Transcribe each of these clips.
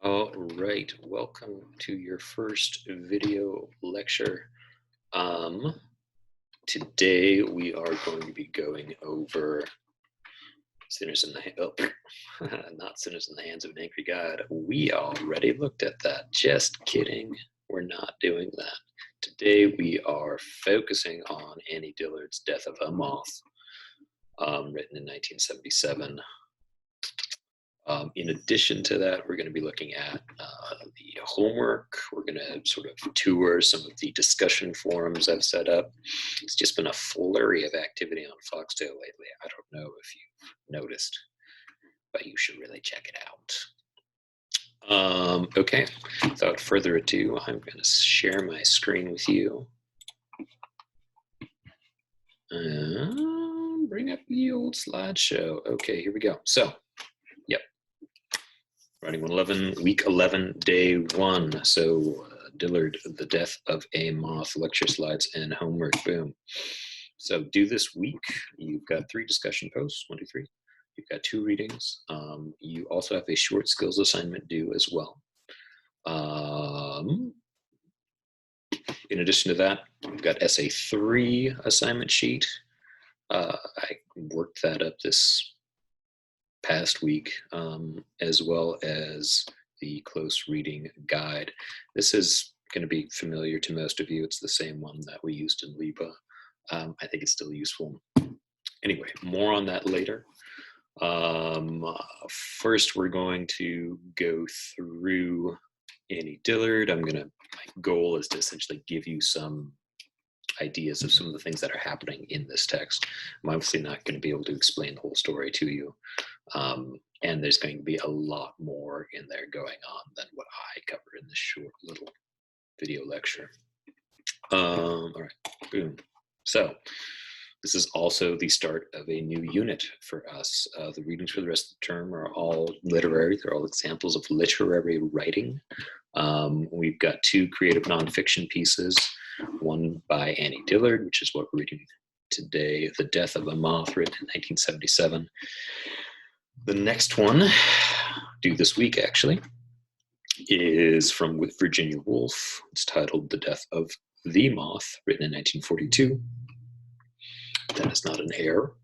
All right, welcome to your first video lecture. Um, Today we are going to be going over sinners in the not sinners in the hands of an angry God. We already looked at that. Just kidding. We're not doing that. Today we are focusing on Annie Dillard's Death of a Moth, written in 1977. In addition to that, we're going to be looking at the homework. We're going to sort of tour some of the discussion forums I've set up. It's just been a flurry of activity on Foxtail lately. I don't know if you've noticed, but you should really check it out. Okay, without further ado, I'm going to share my screen with you. Bring up the old slideshow. Okay, here we go. So, yep. Writing 111, week 11, day 1. So Dillard, The Death of a Moth, lecture slides and homework, boom. So do this week. You've got 3 discussion posts, 1, 2, 3. You've got 2 readings. You also have a short skills assignment due as well. In addition to that, we've got essay 3 assignment sheet. I worked that up this past week, as well as the close reading guide. This is going to be familiar to most of you. It's the same one that we used in LIBA. I think it's still useful. Anyway, more on that later. First, we're going to go through Annie Dillard. My goal is to essentially give you some ideas of some of the things that are happening in this text. I'm obviously not going to be able to explain the whole story to you. And there's going to be a lot more in there going on than what I cover in this short little video lecture. All right, boom. So this is also the start of a new unit for us. The readings for the rest of the term are all literary. They're all examples of literary writing. We've got 2 creative nonfiction pieces, one by Annie Dillard, which is what we're reading today, The Death of a Moth, written in 1977. The next one, due this week actually, is from Virginia Woolf. It's titled The Death of the Moth, written in 1942. That is not an error.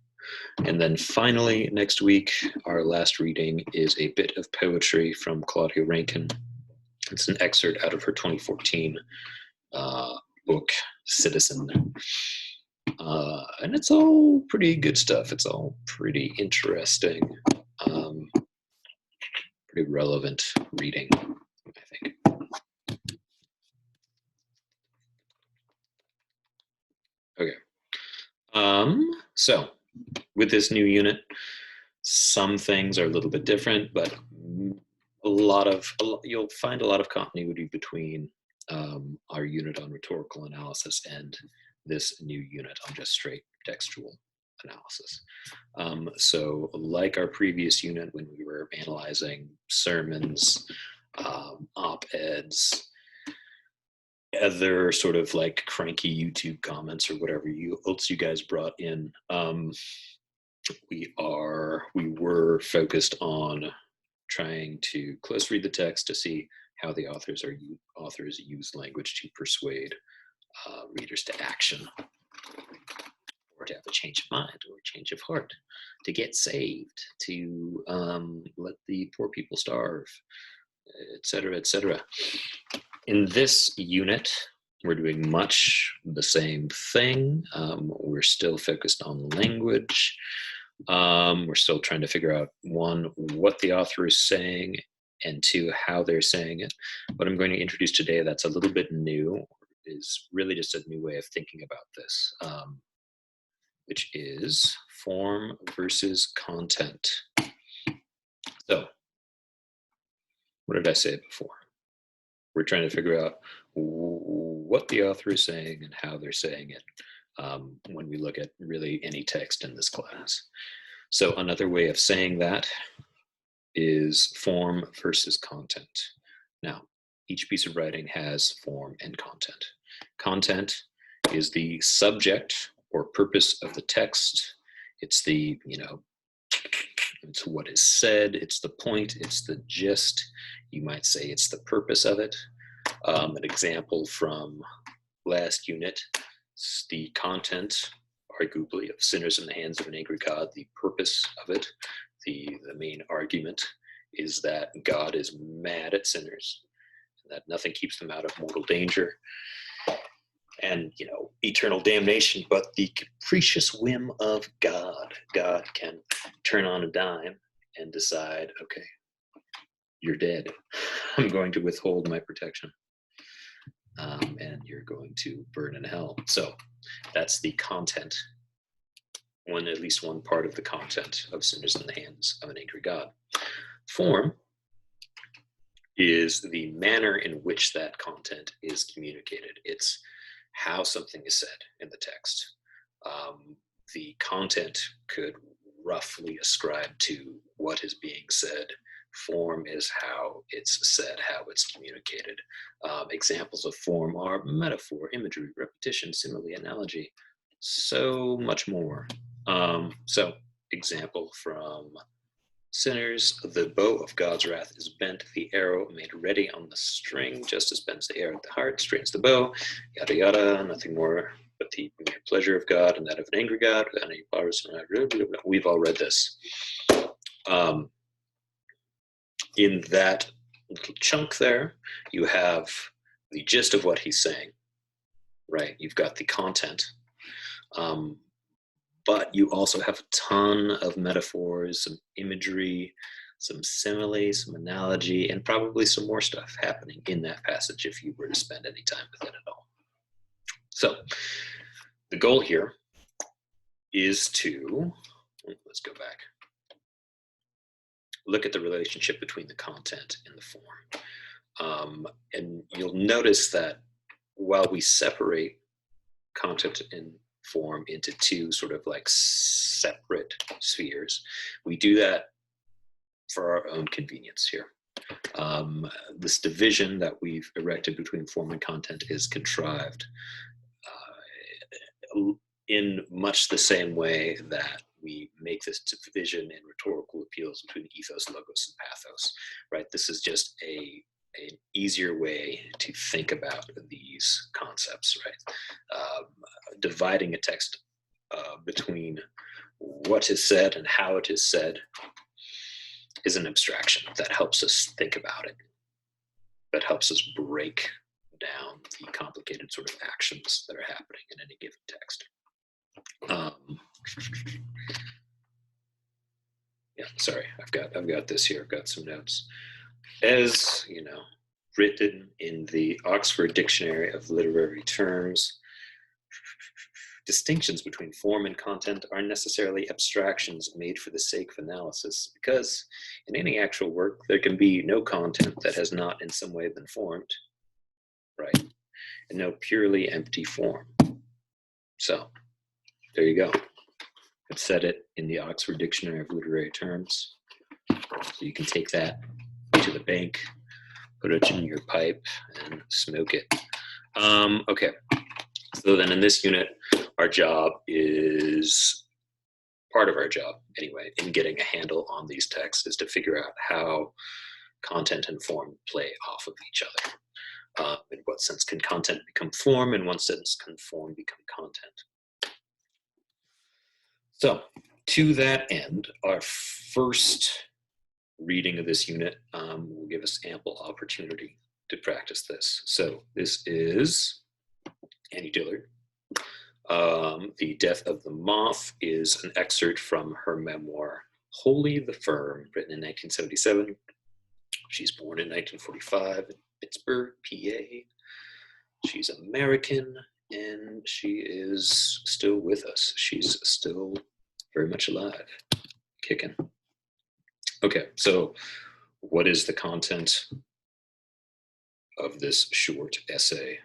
And then finally, next week, our last reading is a bit of poetry from Claudia Rankine. It's an excerpt out of her 2014 book, Citizen. And it's all pretty good stuff. It's all pretty interesting, pretty relevant reading, I think. Okay. So with this new unit, some things are a little bit different, but you'll find a lot of continuity between our unit on rhetorical analysis and this new unit on just straight textual analysis. So like our previous unit when we were analyzing sermons, op-eds, other sort of like cranky YouTube comments or whatever else you guys brought in, we were focused on trying to close read the text to see how the authors use language to persuade readers to action, or to have a change of mind or a change of heart, to get saved, to let the poor people starve, etc., etc. In this unit, we're doing much the same thing. We're still focused on language. We're still trying to figure out, 1, what the author is saying, and 2, how they're saying it. What I'm going to introduce today that's a little bit new is really just a new way of thinking about this, which is form versus content. So, what did I say before? We're trying to figure out what the author is saying and how they're saying it when we look at really any text in this class. So another way of saying that is form versus content. Now, each piece of writing has form and content. Content is the subject or purpose of the text. It's the, It's what is said, it's the point, it's the gist. You might say it's the purpose of it. An example from last unit, the content, arguably, of Sinners in the Hands of an Angry God. The purpose of it, the main argument, is that God is mad at sinners, and that nothing keeps them out of mortal danger and, you know, eternal damnation, but the capricious whim of God. God can turn on a dime and decide, okay, you're dead. I'm going to withhold my protection. And you're going to burn in hell. So that's the content, at least one part of the content of Sinners in the Hands of an Angry God. Form is the manner in which that content is communicated. It's how something is said in the text. The content could roughly ascribe to what is being said. Form is how it's said, how it's communicated. Examples of form are metaphor, imagery, repetition, simile, analogy, so much more. So, example from Sinners: the bow of God's wrath is bent, the arrow made ready on the string. Justice bends the arrow at the heart, straightens the bow, yada yada, nothing more but the mere pleasure of God and that of an angry God, without any powers. We've all read this. In that little chunk there, you have the gist of what he's saying, right? You've got the content. But you also have a ton of metaphors, some imagery, some simile, some analogy, and probably some more stuff happening in that passage if you were to spend any time with it at all. So the goal here is to, let's go back, look at the relationship between the content and the form. And you'll notice that while we separate content and form into two sort of like separate spheres, we do that for our own convenience here. This division that we've erected between form and content is contrived in much the same way that we make this division in rhetorical appeals between ethos, logos, and pathos, right? This is just an easier way to think about these concepts, right? Dividing a text between what is said and how it is said is an abstraction that helps us think about it, that helps us break down the complicated sort of actions that are happening in any given text. Yeah, sorry, I've got this here. I've got some notes. As you know, written in the Oxford Dictionary of Literary Terms, distinctions between form and content are necessarily abstractions made for the sake of analysis, because in any actual work there can be no content that has not in some way been formed, right? And no purely empty form. So there you go. I've said it in the Oxford Dictionary of Literary Terms. So you can take that to the bank, put it in your pipe, and smoke it. Okay. So then in this unit, our job is, part of our job anyway, in getting a handle on these texts is to figure out how content and form play off of each other. In what sense can content become form? In what sense can form become content? So to that end, our first reading of this unit will give us ample opportunity to practice this. So this is Annie Dillard. The Death of the Moth is an excerpt from her memoir, Wholly the Firm, written in 1977. She's born in 1945 in Pittsburgh, PA. She's American, and she is still with us. She's still very much alive, kicking. Okay, so what is the content of this short essay?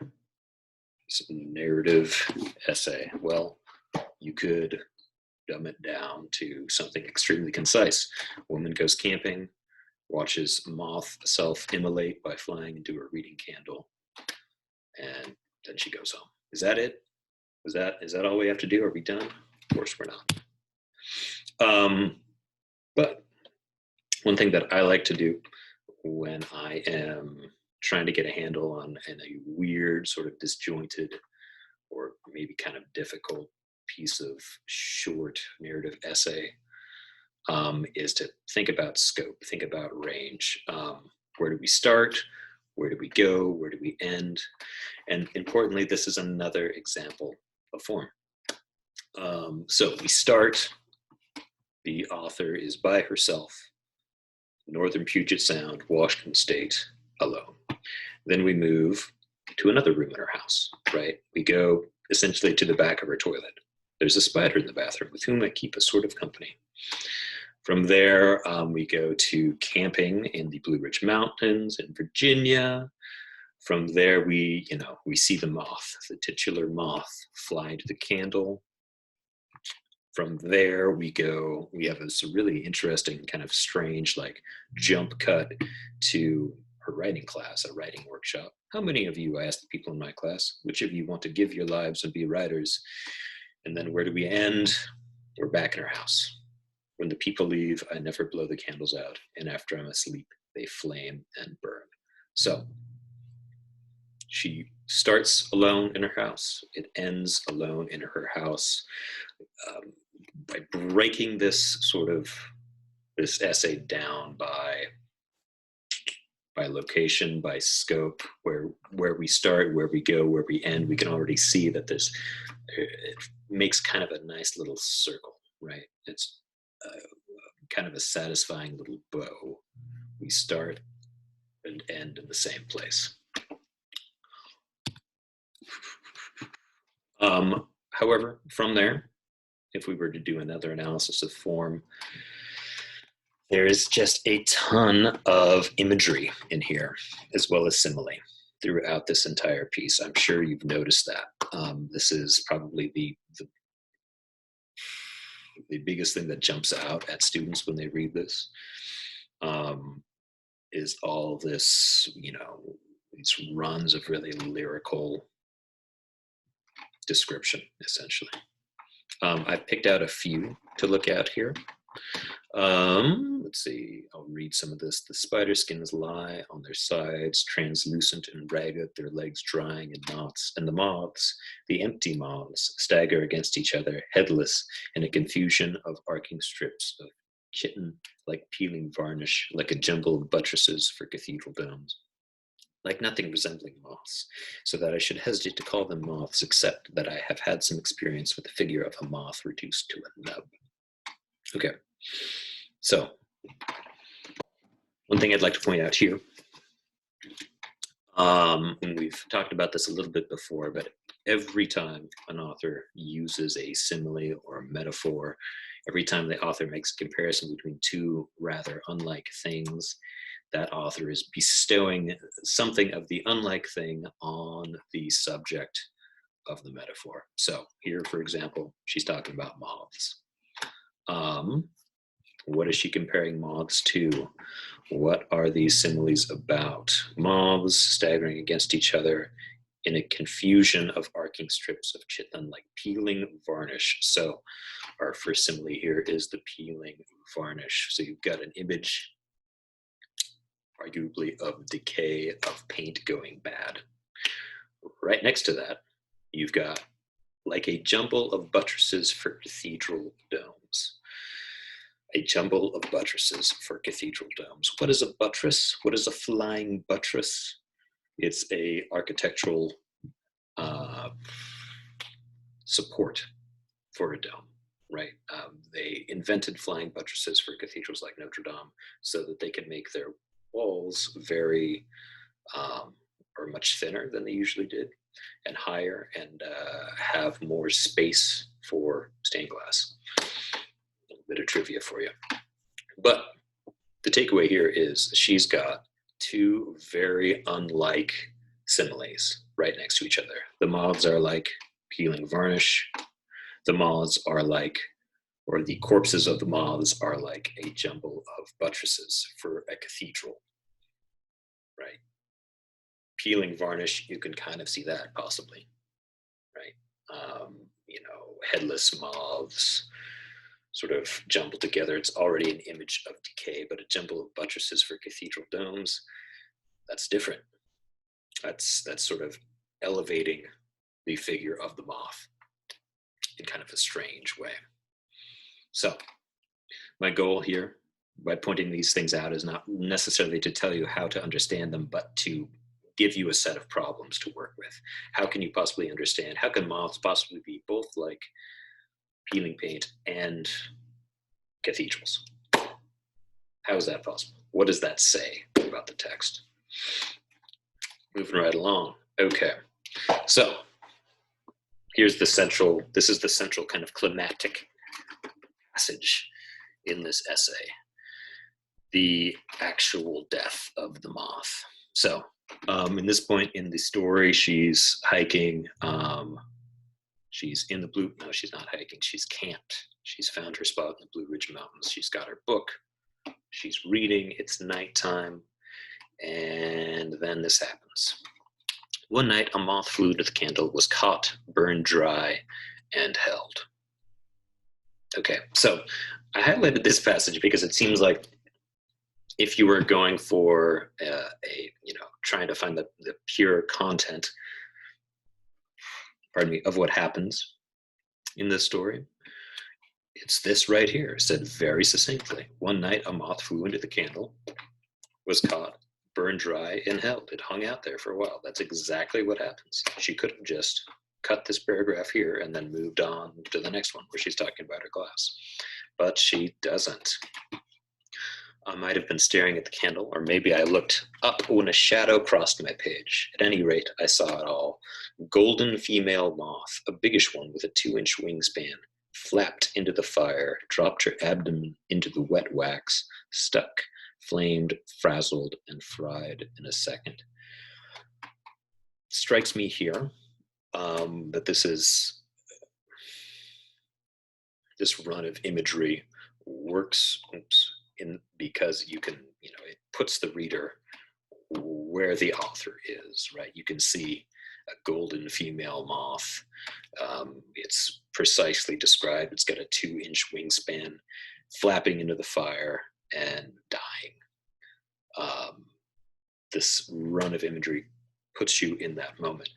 This narrative essay? Well, you could dumb it down to something extremely concise. Woman goes camping, watches moth self-immolate by flying into a reading candle, and then she goes home. Is that it? Is that all we have to do? Are we done? Of course we're not. But One thing that I like to do when I am trying to get a handle on a weird, sort of disjointed, or maybe kind of difficult piece of short narrative essay, is to think about scope, think about range. Where do we start? Where do we go? Where do we end? And importantly, this is another example of form. So we start, the author is by herself, northern Puget Sound, Washington State, alone. Then we move to another room in her house, right? We go essentially to the back of her toilet. There's a spider in the bathroom with whom I keep a sort of company. From there, we go to camping in the Blue Ridge Mountains in Virginia. From there, we see the moth, the titular moth, fly into the candle. From there, we have this really interesting, kind of strange, like jump cut to her writing class, a writing workshop. How many of you, I asked the people in my class, which of you want to give your lives and be writers? And then where do we end? We're back in her house. When the people leave, I never blow the candles out, and after I'm asleep, they flame and burn. So she starts alone in her house. It ends alone in her house. By breaking this essay down by location, by scope, where we start, where we go, where we end, we can already see that it makes kind of a nice little circle, right? It's kind of a satisfying little bow. We start and end in the same place. However, from there, if we were to do another analysis of form, there is just a ton of imagery in here, as well as simile throughout this entire piece. I'm sure you've noticed that. This is probably the biggest thing that jumps out at students when they read this, is all this, these runs of really lyrical description, essentially. I've picked out a few to look at here. Let's see, I'll read some of this. The spider skins lie on their sides, translucent and ragged, their legs drying in knots, and the moths, the empty moths, stagger against each other, headless, in a confusion of arcing strips of chitin, like peeling varnish, like a jumble of buttresses for cathedral domes, like nothing resembling moths, so that I should hesitate to call them moths, except that I have had some experience with the figure of a moth reduced to a nub. Okay, so one thing I'd like to point out here, and we've talked about this a little bit before, but every time an author uses a simile or a metaphor, every time the author makes a comparison between two rather unlike things, that author is bestowing something of the unlike thing on the subject of the metaphor. So here, for example, she's talking about moths. What is she comparing moths to? What are these similes about? Moths staggering against each other in a confusion of arcing strips of chitin, like peeling varnish. So our first simile here is the peeling varnish. So you've got an image, arguably, of decay, of paint going bad. Right next to that, you've got like a jumble of buttresses for cathedral domes. A jumble of buttresses for cathedral domes. What is a buttress? What is a flying buttress? It's a architectural support for a dome, right? They invented flying buttresses for cathedrals like Notre Dame so that they could make their walls very, or much thinner than they usually did, and higher, and have more space for stained glass. A little bit of trivia for you. But the takeaway here is she's got two very unlike similes right next to each other. The moths are like peeling varnish. The moths are like, or the corpses of the moths are like a jumble of buttresses for a cathedral, right? Peeling varnish, you can kind of see that possibly, right? Headless moths, sort of jumbled together. It's already an image of decay, but a jumble of buttresses for cathedral domes, that's different. That's sort of elevating the figure of the moth in kind of a strange way. So my goal here by pointing these things out is not necessarily to tell you how to understand them, but to give you a set of problems to work with. How can you possibly understand? How can moths possibly be both like peeling paint and cathedrals? How is that possible? What does that say about the text? Moving right along. Okay, so this is the central kind of climactic passage in this essay, the actual death of the moth. So in this point in the story, she's hiking. She's in the Blue, no, she's not hiking. She's camped. She's found her spot in the Blue Ridge Mountains. She's got her book. She's reading. It's nighttime. And then this happens. One night, a moth flew to the candle, was caught, burned dry, and held. Okay, so I highlighted this passage because it seems like if you were going for trying to find the pure content, of what happens in this story, it's this right here, said very succinctly. One night, a moth flew into the candle, was caught, burned dry, and held. It hung out there for a while. That's exactly what happens. She could have just cut this paragraph here and then moved on to the next one where she's talking about her glass. But she doesn't. I might have been staring at the candle, or maybe I looked up when a shadow crossed my page. At any rate, I saw it all. Golden female moth, a biggish one with a 2-inch wingspan, flapped into the fire, dropped her abdomen into the wet wax, stuck, flamed, frazzled, and fried in a second. Strikes me here that this run of imagery works because you can, it puts the reader where the author is, right? You can see a golden female moth. It's precisely described. It's got a 2-inch wingspan, flapping into the fire and dying. This run of imagery puts you in that moment.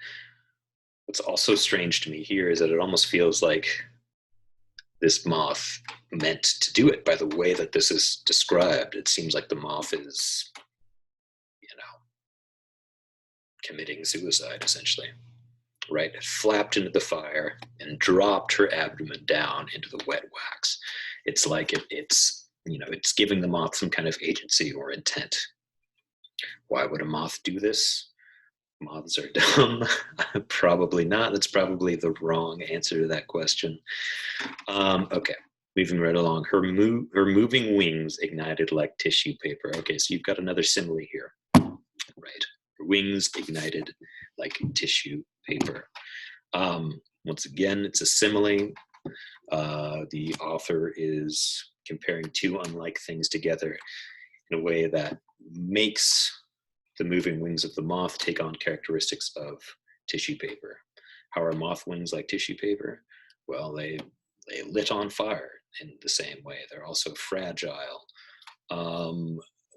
What's also strange to me here is that it almost feels like this moth meant to do it by the way that this is described. It seems like the moth is, committing suicide, essentially, right? It flapped into the fire and dropped her abdomen down into the wet wax. It's like it's giving the moth some kind of agency or intent. Why would a moth do this? Moths are dumb. Probably not. That's probably the wrong answer to that question. Okay, moving right along. Her moving wings ignited like tissue paper. Okay, so you've got another simile here, right? Her wings ignited like tissue paper. Once again, it's a simile. The author is comparing two unlike things together in a way that makes the moving wings of the moth take on characteristics of tissue paper. How are moth wings like tissue paper? Well, they lit on fire in the same way. They're also fragile.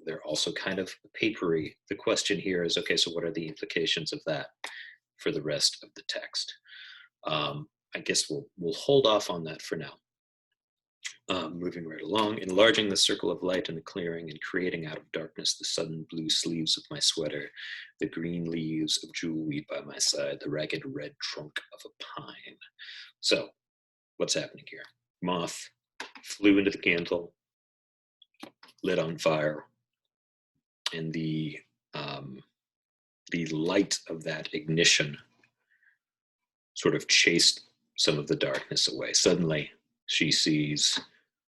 They're also kind of papery. The question here is, okay, so what are the implications of that for the rest of the text? I guess we'll hold off on that for now. Moving right along, enlarging the circle of light in the clearing and creating out of darkness the sudden blue sleeves of my sweater, the green leaves of jewelweed by my side, the ragged red trunk of a pine. So, what's happening here? Moth flew into the candle, lit on fire, and the light of that ignition sort of chased some of the darkness away. Suddenly, she sees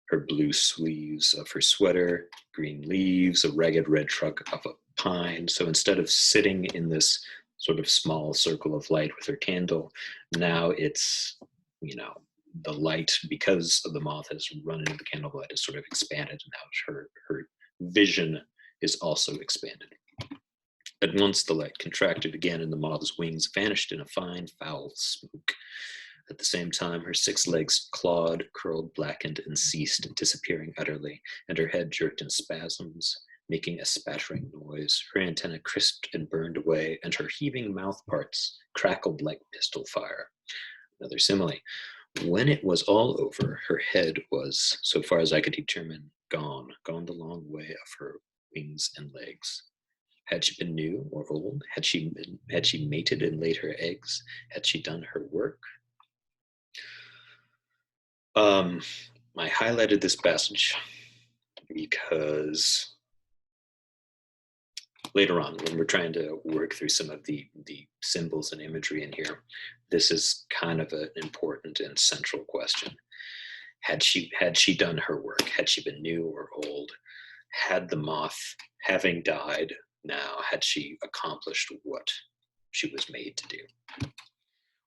her blue sleeves of her sweater, green leaves, a ragged red trunk of a pine. So instead of sitting in this sort of small circle of light with her candle, now it's, the light, because the moth has run into the candlelight, is sort of expanded. Now her vision is also expanded. At once the light contracted again and the moth's wings vanished in a fine, foul smoke. At the same time, her 6 legs clawed, curled, blackened, and ceased, disappearing utterly, and her head jerked in spasms, making a spattering noise. Her antenna crisped and burned away, and her heaving mouth parts crackled like pistol fire. Another simile. When it was all over, her head was, so far as I could determine, gone the long way of her wings and legs. Had she been new or old? Had she mated and laid her eggs? Had she done her work? I highlighted this passage because later on, when we're trying to work through some of the symbols and imagery in here, this is kind of an important and central question. Had she done her work? Had she been new or old? Had the moth, having died now, had she accomplished what she was made to do?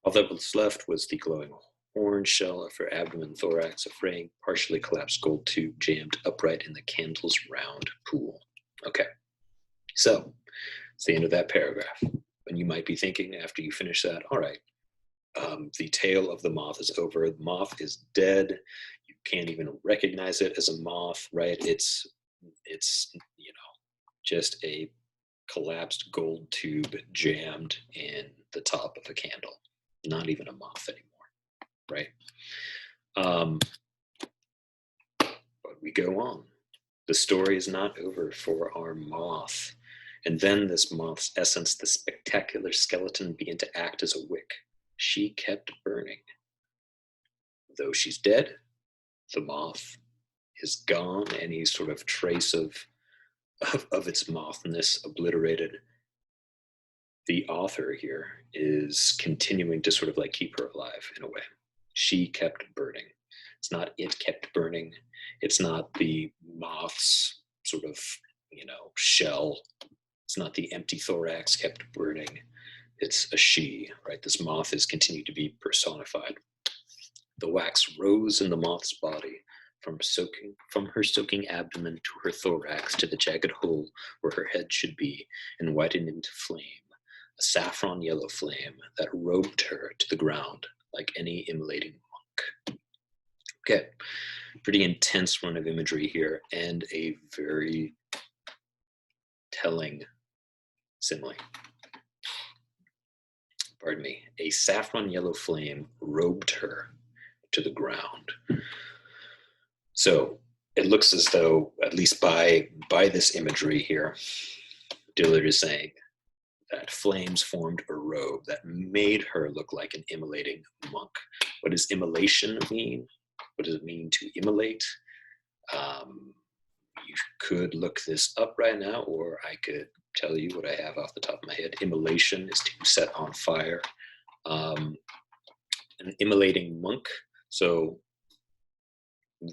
All that was left was the glowing horn shell of her abdomen, thorax, a fraying, partially collapsed gold tube jammed upright in the candle's round pool. Okay, so it's the end of that paragraph. And you might be thinking after you finish that, all right, the tale of the moth is over. The moth is dead. You can't even recognize it as a moth, right? It's just a collapsed gold tube jammed in the top of a candle. Not even a moth anymore, right? But we go on. The story is not over for our moth. And then this moth's essence, the spectacular skeleton, began to act as a wick. She kept burning. Though she's dead, the moth is gone, any sort of trace of its mothness obliterated. The author here is continuing to sort of like keep her alive in a way. She kept burning. It's not it kept burning. It's not the moth's sort of, shell. It's not the empty thorax kept burning. It's a she, right? This moth is continued to be personified. The wax rose in the moth's body, from her soaking abdomen to her thorax to the jagged hole where her head should be, and whitened into flame, a saffron yellow flame that robed her to the ground like any immolating monk. Okay, pretty intense run of imagery here, and a very telling simile. Pardon me. A saffron yellow flame robed her to the ground. So it looks as though, at least by this imagery here, Dillard is saying that flames formed a robe that made her look like an immolating monk. What does immolation mean? What does it mean to immolate? You could look this up right now, or I could tell you what I have off the top of my head. Immolation is to set on fire. An immolating monk. So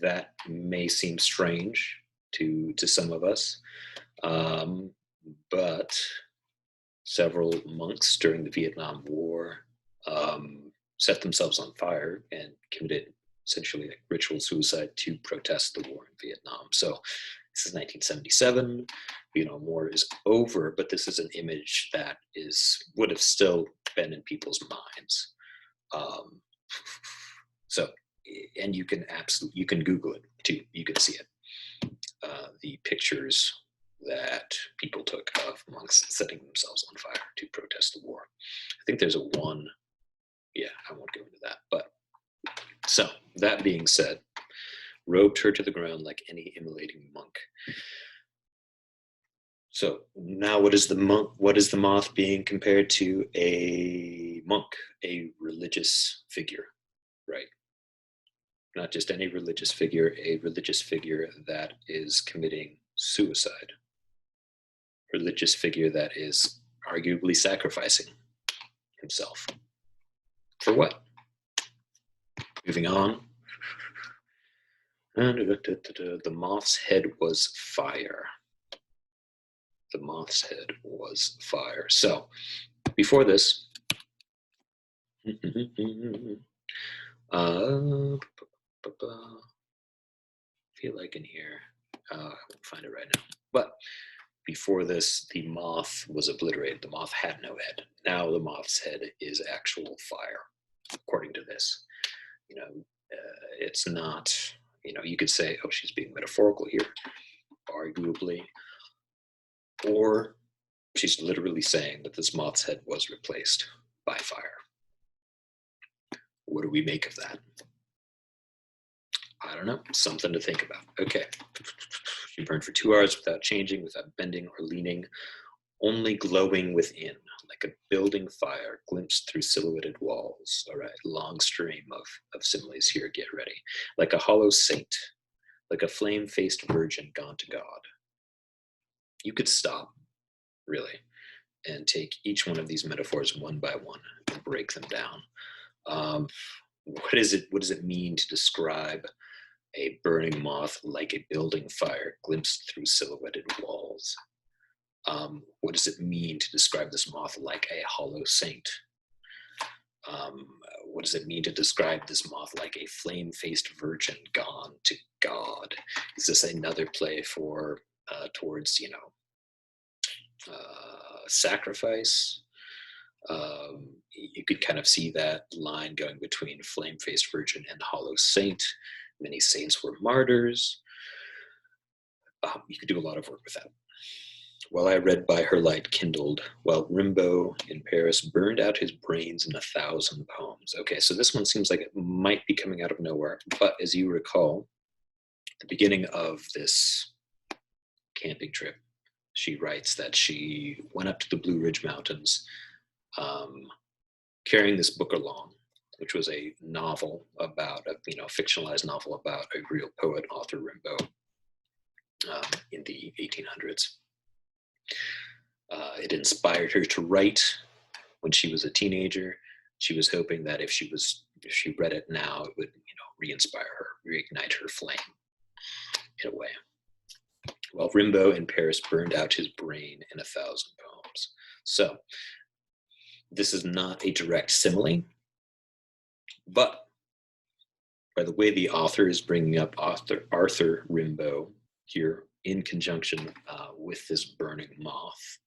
that may seem strange to some of us, but several monks during the Vietnam War set themselves on fire and committed essentially like ritual suicide to protest the war in Vietnam. So this is 1977. Vietnam War is over, but this is an image that would have still been in people's minds. And you can Google it too. You can see it. The pictures that people took of monks setting themselves on fire to protest the war. I think there's one. Yeah, I won't go into that. But so that being said, robed her to the ground like any immolating monk. So now what is the moth being compared to? A monk, a religious figure, right? Not just any religious figure, a religious figure that is committing suicide. Religious figure that is arguably sacrificing himself. For what? Moving on. The moth's head was fire. The moth's head was fire. So, before this, feel like in here, I won't find it right now. But before this, the moth was obliterated. The moth had no head. Now the moth's head is actual fire. according to this. It's not, you could say, oh, she's being metaphorical here, arguably, or she's literally saying that this moth's head was replaced by fire. What do we make of that? I don't know, something to think about. Okay, she burned for 2 hours without changing, without bending or leaning, only glowing within, like a building fire glimpsed through silhouetted walls. All right, long stream of similes here, get ready. Like a hollow saint, like a flame-faced virgin gone to God. You could stop, really, and take each one of these metaphors one by one and break them down. What does it mean to describe a burning moth like a building fire glimpsed through silhouetted walls? What does it mean to describe this moth like a hollow saint? What does it mean to describe this moth like a flame-faced virgin gone to God? Is this another play towards sacrifice? You could kind of see that line going between flame-faced virgin and hollow saint. Many saints were martyrs. You could do a lot of work with that. While I read by her light kindled, while Rimbaud in Paris burned out his brains in 1,000 poems. Okay, so this one seems like it might be coming out of nowhere, but as you recall, at the beginning of this camping trip, she writes that she went up to the Blue Ridge Mountains carrying this book along, which was a novel about, a fictionalized novel about a real poet, author Rimbaud, in the 1800s. It inspired her to write when she was a teenager. She was hoping that if she read it now, it would, re-inspire her, reignite her flame in a way. Well, Rimbaud in Paris burned out his brain in 1,000 poems. So this is not a direct simile, but by the way the author is bringing up Arthur Rimbaud here in conjunction with this burning moth,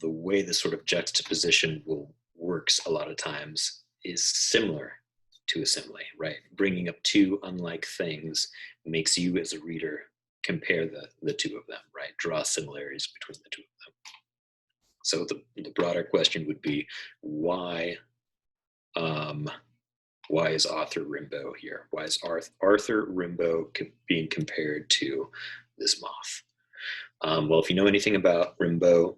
the way the sort of juxtaposition works a lot of times is similar to a simile, right? Bringing up two unlike things makes you as a reader compare the two of them, right? Draw similarities between the two of them. So the broader question would be, why is Arthur Rimbaud here? Why is Arthur Rimbaud being compared to this moth? Well, if you know anything about Rimbaud,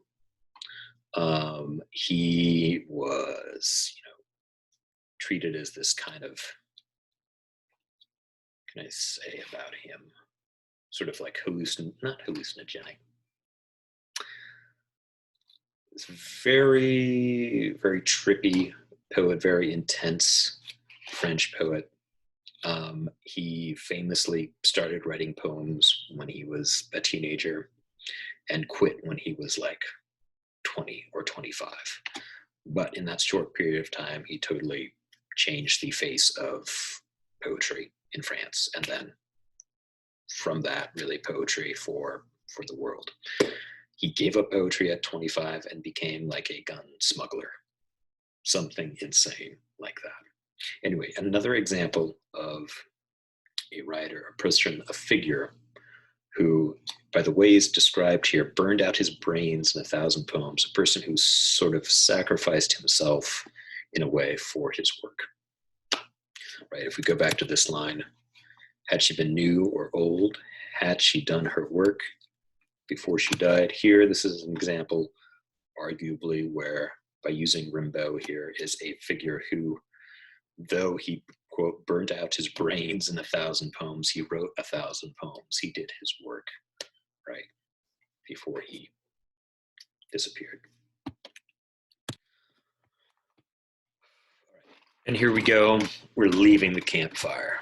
he was, treated as this kind of, what can I say about him? Sort of like not hallucinogenic. This very, very trippy poet, very intense French poet. He famously started writing poems when he was a teenager and quit when he was like 20 or 25. But in that short period of time, he totally changed the face of poetry in France. And then from that, really poetry for the world. He gave up poetry at 25 and became like a gun smuggler. Something insane like that. Anyway, another example of a writer, a person, a figure who, by the ways described here, burned out his brains in 1,000 poems, a person who sort of sacrificed himself in a way for his work. Right, if we go back to this line, had she been new or old, had she done her work before she died? Here, this is an example, arguably, where by using Rimbaud here is a figure who, though he, quote, burnt out his brains in 1,000 poems, he wrote 1,000 poems. He did his work, right, before he disappeared. And here we go. We're leaving the campfire.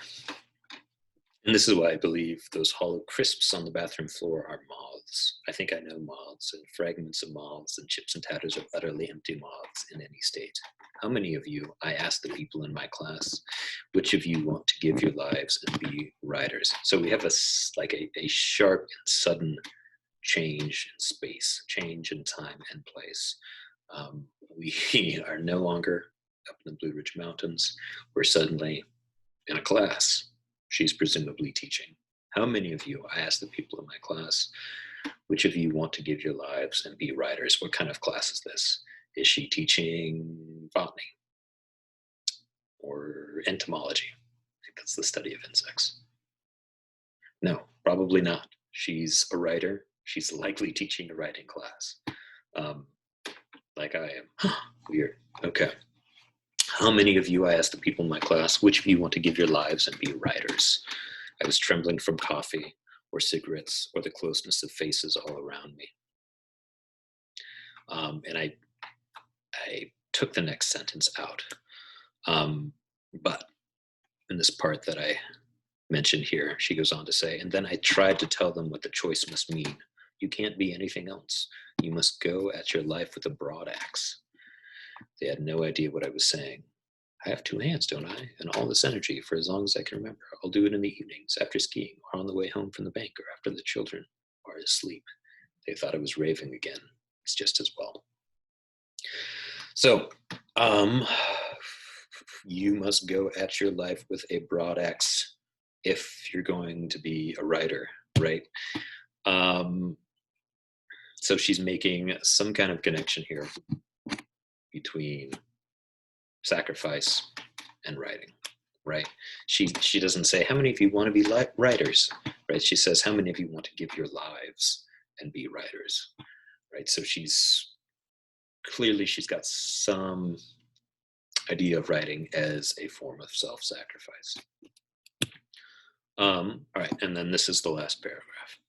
And this is why I believe those hollow crisps on the bathroom floor are moths. I think I know moths and fragments of moths and chips and tatters of utterly empty moths in any state. How many of you, I asked the people in my class, which of you want to give your lives and be writers? So we have a sharp and sudden change in space, change in time and place. We are no longer up in the Blue Ridge Mountains. We're suddenly in a class. She's presumably teaching. How many of you, I asked the people in my class, which of you want to give your lives and be writers? What kind of class is this? Is she teaching botany or entomology? I think that's the study of insects. No, probably not. She's a writer. She's likely teaching a writing class, like I am. Weird. Okay. How many of you, I asked the people in my class, which of you want to give your lives and be writers? I was trembling from coffee or cigarettes or the closeness of faces all around me. And I took the next sentence out. But in this part that I mentioned here, she goes on to say, and then I tried to tell them what the choice must mean. You can't be anything else. You must go at your life with a broad axe. They had no idea what I was saying. I have two hands, don't I? And all this energy for as long as I can remember. I'll do it in the evenings, after skiing, or on the way home from the bank, or after the children are asleep. They thought I was raving again. It's just as well. So, you must go at your life with a broad axe if you're going to be a writer, right? So she's making some kind of connection here between sacrifice and writing, right? She doesn't say, how many of you want to be writers, right? She says, how many of you want to give your lives and be writers, right? So she's got some idea of writing as a form of self-sacrifice. All right, and then this is the last paragraph.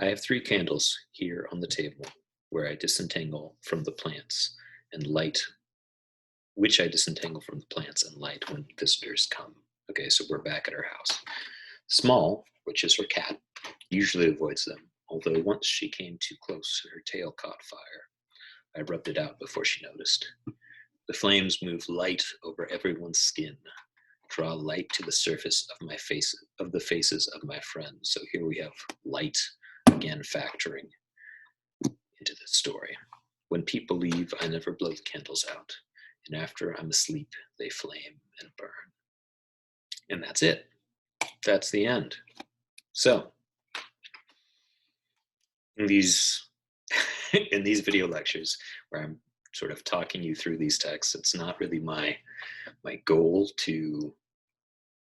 I have 3 candles here on the table where I disentangle from the plants and light, which I disentangle from the plants and light when visitors come. Okay, so we're back at her house. Small, which is her cat, usually avoids them, although once she came too close, her tail caught fire. I rubbed it out before she noticed. The flames move light over everyone's skin, draw light to the surface of my face, of the faces of my friends. So here we have light again factoring into the story. When people leave, I never blow the candles out, and after I'm asleep, they flame and burn. And that's it. That's the end. So in these video lectures where I'm sort of talking you through these texts, it's not really my goal to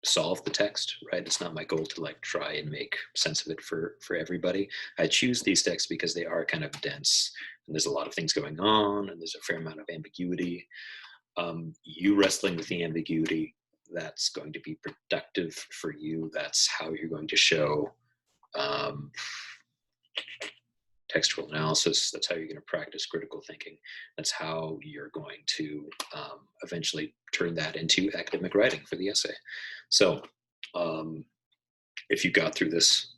solve the text, right? It's not my goal to like try and make sense of it for everybody. I choose these texts because they are kind of dense and there's a lot of things going on and there's a fair amount of ambiguity. You wrestling with the ambiguity, that's going to be productive for you. That's how you're going to show textual analysis. That's how you're going to practice critical thinking. That's how you're going to eventually turn that into academic writing for the essay. So if you got through this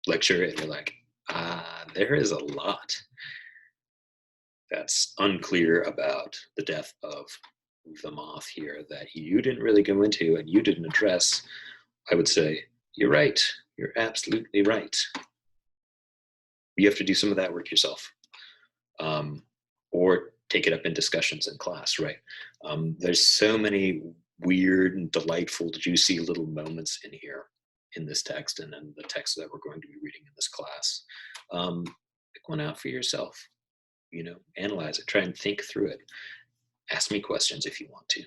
lecture and you're like, there is a lot that's unclear about the death of the moth here that you didn't really go into and you didn't address, I would say, you're right. You're absolutely right. You have to do some of that work yourself, or take it up in discussions in class, right? There's so many weird and delightful, juicy little moments in here in this text and in the text that we're going to be reading in this class. Pick one out for yourself, analyze it, try and think through it. Ask me questions if you want to.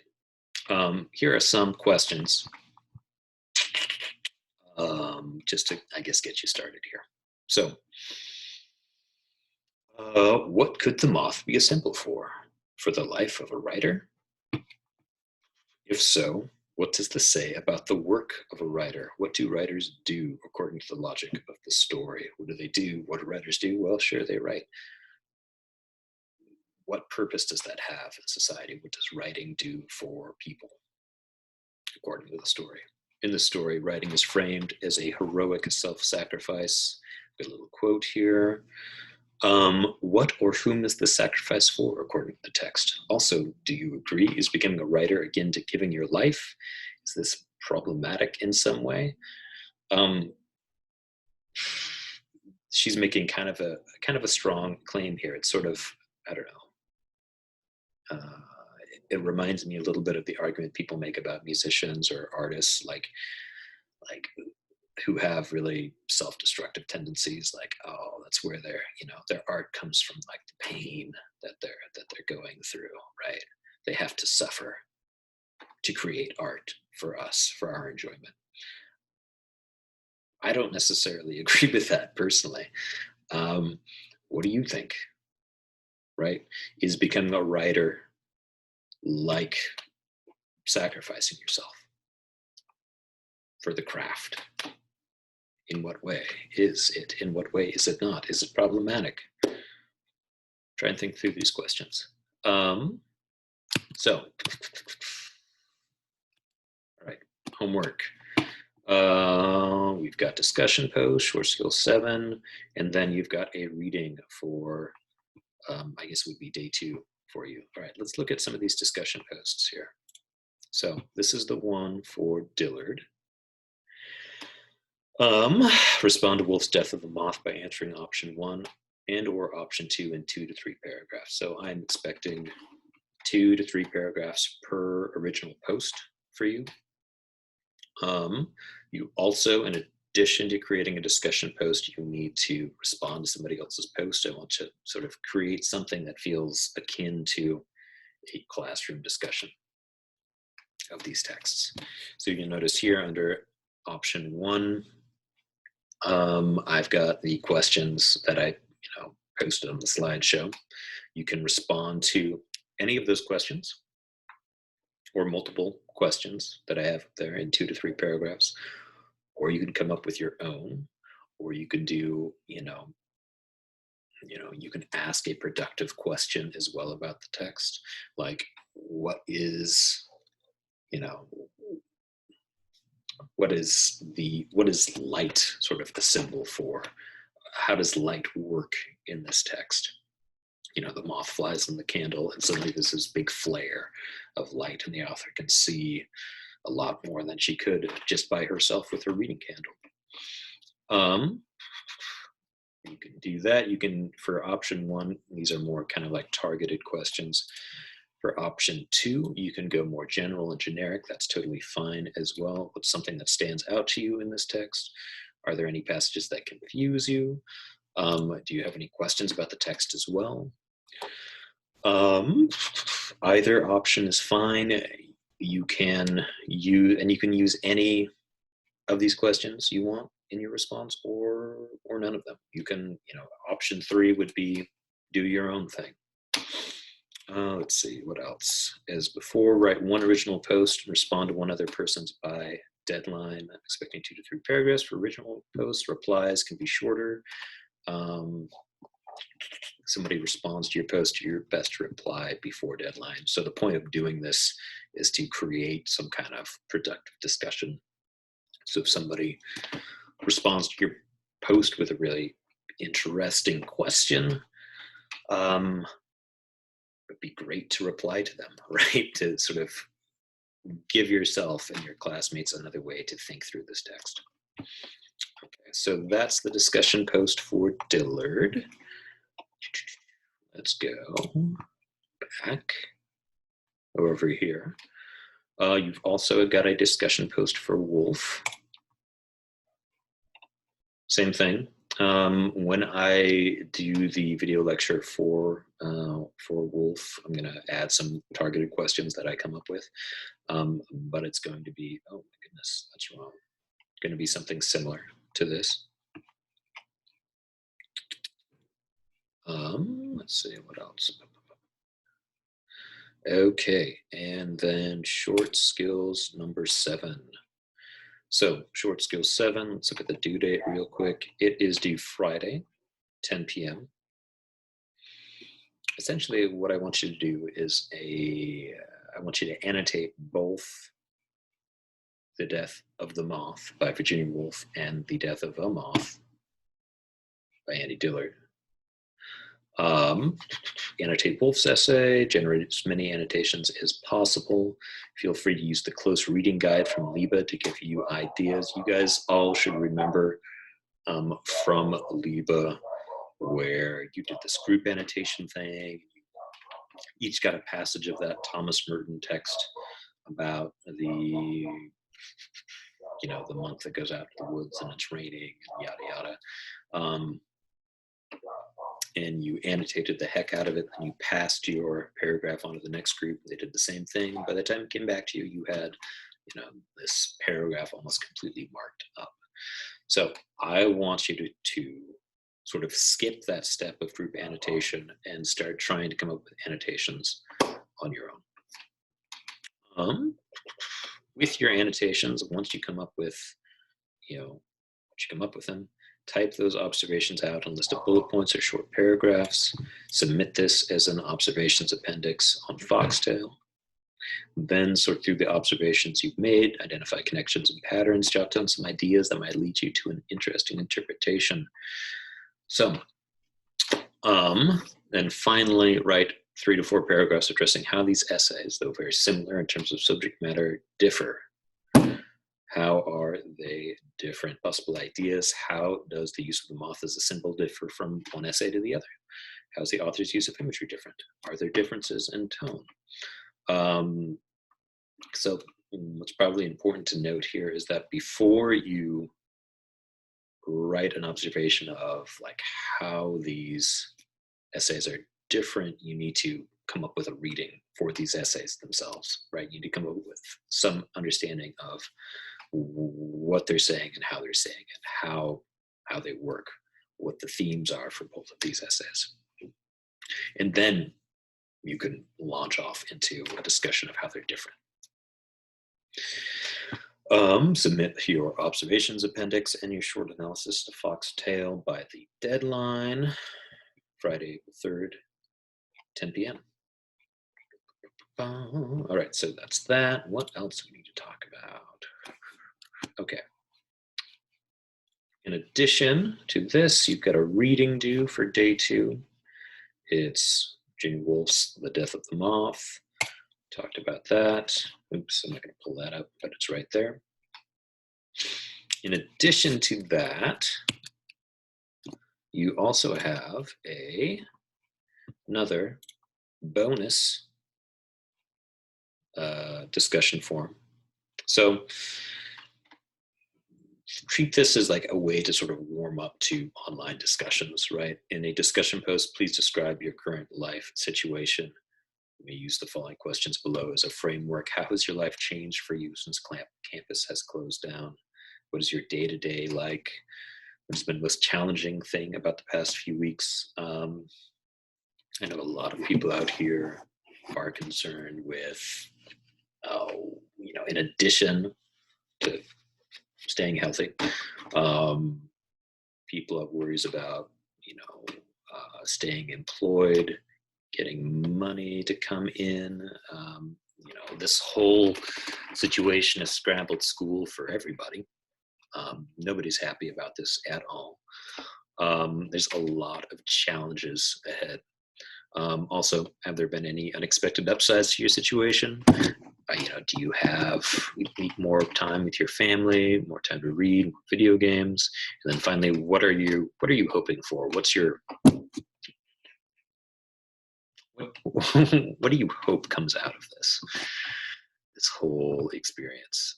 Here are some questions just to, I guess, get you started here. So, what could the moth be a symbol for? For the life of a writer? If so, what does this say about the work of a writer? What do writers do according to the logic of the story? What do they do? What do writers do? Well, sure, they write. What purpose does that have in society? What does writing do for people according to the story? In the story, writing is framed as a heroic self-sacrifice. A little quote here. What or whom is the sacrifice for, according to the text? Also, do you agree? Is becoming a writer akin to giving your life? Is this problematic in some way? She's making kind of a strong claim here. It's sort of, I don't know, it reminds me a little bit of the argument people make about musicians or artists, like who have really self-destructive tendencies. Like, oh, that's where their art comes from, like the pain that they're going through, right? They have to suffer to create art for us, for our enjoyment. I don't necessarily agree with that personally. What do you think? Right? Is becoming a writer like sacrificing yourself for the craft? In what way is it? In what way is it not? Is it problematic? Try and think through these questions. So, all right, homework. We've got discussion post, short skill 7, and then you've got a reading for, I guess it would be day 2 for you. All right, let's look at some of these discussion posts here. So this is the one for Dillard. Respond to Wolf's death of the moth by answering option 1 and or option 2 in 2 to 3 paragraphs. So I'm expecting 2 to 3 paragraphs per original post for you. You also, in addition to creating a discussion post, you need to respond to somebody else's post. I want to sort of create something that feels akin to a classroom discussion of these texts. So you can notice here under option 1, I've got the questions that I posted on the slideshow. You can respond to any of those questions or multiple questions that I have there in 2 to 3 paragraphs, or you can come up with your own, or you can do, you can ask a productive question as well about the text, like what is light sort of the symbol for? How does light work in this text? The moth flies in the candle, and suddenly there's this big flare of light, and the author can see a lot more than she could just by herself with her reading candle. You can do that. You can, for option 1, these are more kind of like targeted questions. For option 2, you can go more general and generic. That's totally fine as well. What's something that stands out to you in this text? Are there any passages that confuse you? Do you have any questions about the text as well? Either option is fine. You can use any of these questions you want in your response, or none of them. You can, option 3 would be do your own thing. Let's see, what else? As before, write 1 original post and respond to 1 other person's by deadline. I'm expecting 2 to 3 paragraphs for original posts. Replies can be shorter. Somebody responds to your post, you're best to reply before deadline. So the point of doing this is to create some kind of productive discussion. So if somebody responds to your post with a really interesting question, it'd be great to reply to them, right? To sort of give yourself and your classmates another way to think through this text. Okay, so that's the discussion post for Dillard. Let's go back over here. You've also got a discussion post for Wolf. Same thing. When I do the video lecture for Wolf, I'm going to add some targeted questions that I come up with, but it's going to be, oh my goodness, that's wrong. It's going to be something similar to this. Let's see, what else? Okay, and then short skills number 7. So short skills 7, let's look at the due date real quick. It is due Friday, 10 p.m. Essentially what I want you to do is I want you to annotate both The Death of the Moth by Virginia Woolf and The Death of a Moth by Andy Dillard. Annotate Wolf's essay, generate as many annotations as possible. Feel free to use the close reading guide from Liba to give you ideas. You guys all should remember from Liba where you did this group annotation thing, you each got a passage of that Thomas Merton text about the, the monk that goes out to the woods and it's raining and yada yada. And you annotated the heck out of it, and you passed your paragraph on to the next group. They did the same thing. By the time it came back to you, you had, this paragraph almost completely marked up. So I want you to sort of skip that step of group annotation and start trying to come up with annotations on your own. With your annotations, once you come up with, them, type those observations out on list of bullet points or short paragraphs, submit this as an observations appendix on Foxtail, then sort through the observations you've made, identify connections and patterns, jot down some ideas that might lead you to an interesting interpretation. So, then finally write 3 to 4 paragraphs addressing how these essays, though very similar in terms of subject matter, differ. How are they different? Possible ideas. How does the use of the moth as a symbol differ from one essay to the other? How is the author's use of imagery different? Are there differences in tone? So what's probably important to note here is that before you write an observation of like how these essays are different, you need to come up with a reading for these essays themselves, right? You need to come up with some understanding of what they're saying and how they're saying it, how they work, what the themes are for both of these essays. And then you can launch off into a discussion of how they're different. Submit your observations appendix and your short analysis to Foxtail by the deadline, Friday the 3rd, 10 p.m. All right, so that's that. What else do we need to talk about? Okay. In addition to this, you've got a reading due for day 2. It's Virginia Woolf's The Death of the Moth. Talked about that. Oops, I'm not going to pull that up, but it's right there. In addition to that, you also have another bonus discussion forum. So treat this as like a way to sort of warm up to online discussions, right? In a discussion post, please describe your current life situation. You may use the following questions below as a framework. How has your life changed for you since campus has closed down? What is your day-to-day like? What has been the most challenging thing about the past few weeks? I know a lot of people out here are concerned with, in addition to staying healthy, people have worries about, staying employed, getting money to come in. This whole situation has scrambled school for everybody. Nobody's happy about this at all. There's a lot of challenges ahead. Also, have there been any unexpected upsides to your situation? Do you have more time with your family, more time to read, video games? And then finally, what are you hoping for? What do you hope comes out of this whole experience?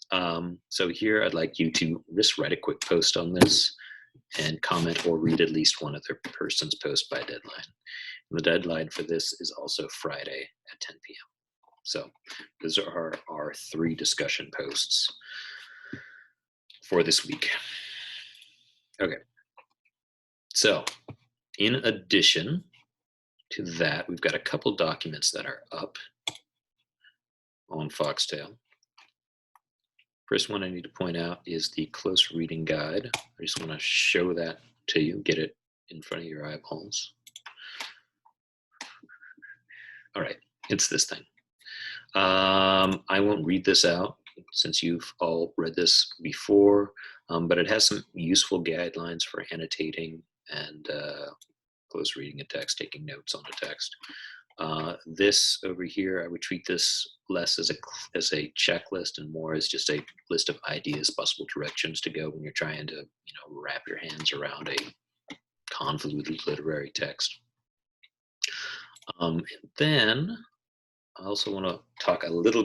So here I'd like you to just write a quick post on this and comment or read at least one other person's post by deadline. And the deadline for this is also Friday at 10 p.m. So those are our 3 discussion posts for this week. Okay. So in addition to that, we've got a couple documents that are up on Foxtail. First one I need to point out is the close reading guide. I just want to show that to you, get it in front of your eyeballs. All right, it's this thing. I won't read this out since you've all read this before, but it has some useful guidelines for annotating and close reading a text, taking notes on a text. This over here, I would treat this less as a checklist and more as just a list of ideas, possible directions to go when you're trying to, wrap your hands around a convoluted literary text. And then I also want to talk a little